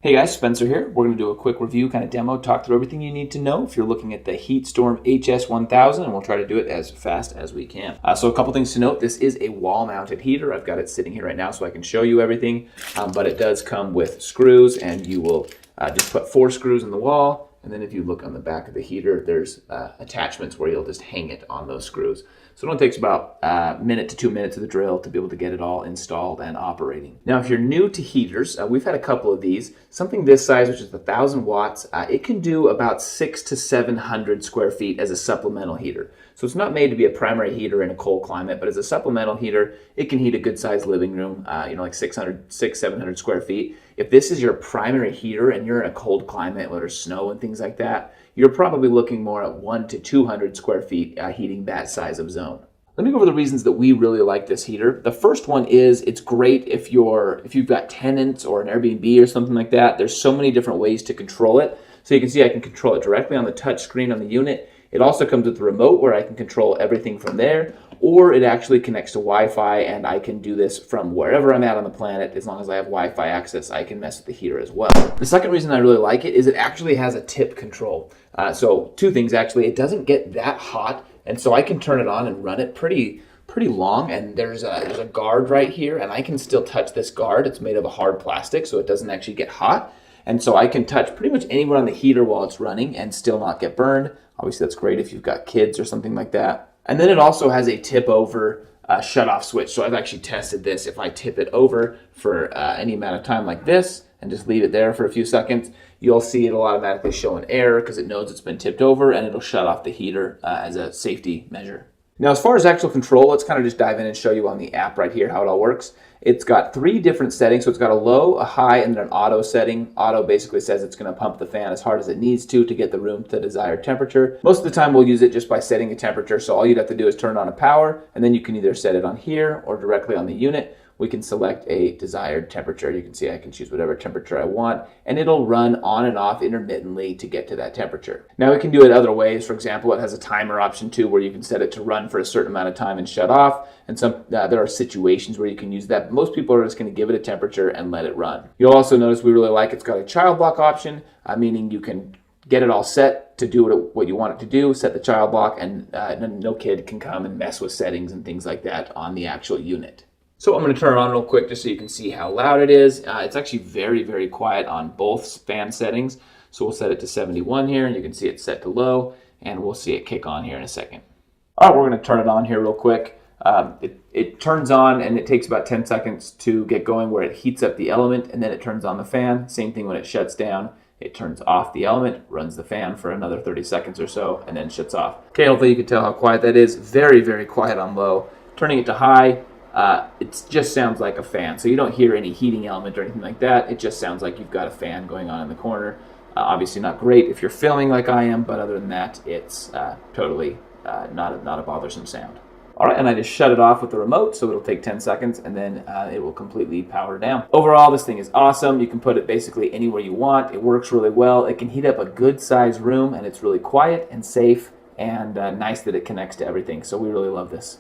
Hey guys, Spencer here. We're going to do a quick review, kind of demo, talk through everything you need to know if you're looking at the HeatStorm HS1000, and we'll try to do it as fast as we can. So a couple things to note. This is a wall-mounted heater. I've got it sitting here right now so I can show you everything, but it does come with screws, and you will just put 4 screws in the wall, and then if you look on the back of the heater, there's attachments where you'll just hang it on those screws. So it only takes about a minute to 2 minutes of the drill to be able to get it all installed and operating. Now, if you're new to heaters, we've had a couple of these. Something this size, which is 1,000 watts, it can do about 600 to 700 square feet as a supplemental heater. So it's not made to be a primary heater in a cold climate, but as a supplemental heater, it can heat a good-sized living room, like 700 square feet. If this is your primary heater and you're in a cold climate where there's snow and things like that, you're probably looking more at 100 to 200 square feet heating that size of zone. Let me go over the reasons that we really like this heater. The first one is it's great if you've got tenants or an Airbnb or something like that. There's so many different ways to control it. So you can see I can control it directly on the touch screen on the unit. It also comes with a remote where I can control everything from there, or it actually connects to Wi-Fi, and I can do this from wherever I'm at on the planet. As long as I have Wi-Fi access, I can mess with the heater as well. The second reason I really like it is it actually has a tip control. So 2 things actually. It doesn't get that hot, and so I can turn it on and run it pretty long, and there's a guard right here, and I can still touch this guard. It's made of a hard plastic, so it doesn't actually get hot. And so I can touch pretty much anywhere on the heater while it's running and still not get burned. Obviously, that's great if you've got kids or something like that. And then it also has a tip over shut-off switch. So I've actually tested this. If I tip it over for any amount of time like this and just leave it there for a few seconds, you'll see it'll automatically show an error because it knows it's been tipped over, and it'll shut off the heater as a safety measure. Now, as far as actual control, let's kind of just dive in and show you on the app right here how it all works. It's got 3 different settings. So it's got a low, a high, and then an auto setting. Auto basically says it's going to pump the fan as hard as it needs to get the room to the desired temperature. Most of the time we'll use it just by setting a temperature. So all you'd have to do is turn on a power, and then you can either set it on here or directly on the unit. We can select a desired temperature. You can see I can choose whatever temperature I want, and it'll run on and off intermittently to get to that temperature. Now we can do it other ways. For example, it has a timer option too, where you can set it to run for a certain amount of time and shut off. And there are situations where you can use that. Most people are just going to give it a temperature and let it run. You'll also notice we really like it's got a child lock option, meaning you can get it all set to do what you want it to do, set the child lock, and no kid can come and mess with settings and things like that on the actual unit. So I'm going to turn it on real quick just so you can see how loud it is. It's actually very, very quiet on both fan settings. So we'll set it to 71 here, and you can see it's set to low, and we'll see it kick on here in a second. All right, we're going to turn it on here real quick. It turns on, and it takes about 10 seconds to get going where it heats up the element, and then it turns on the fan. Same thing when it shuts down. It turns off the element, runs the fan for another 30 seconds or so, and then shuts off. Okay, hopefully you can tell how quiet that is. Very, very quiet on low. Turning it to high, it just sounds like a fan. So you don't hear any heating element or anything like that. It just sounds like you've got a fan going on in the corner. Obviously not great if you're filming like I am, but other than that, it's totally not a bothersome sound. All right, and I just shut it off with the remote, so it'll take 10 seconds, and then it will completely power down. Overall, this thing is awesome. You can put it basically anywhere you want. It works really well. It can heat up a good-sized room, and it's really quiet and safe, and nice that it connects to everything. So we really love this.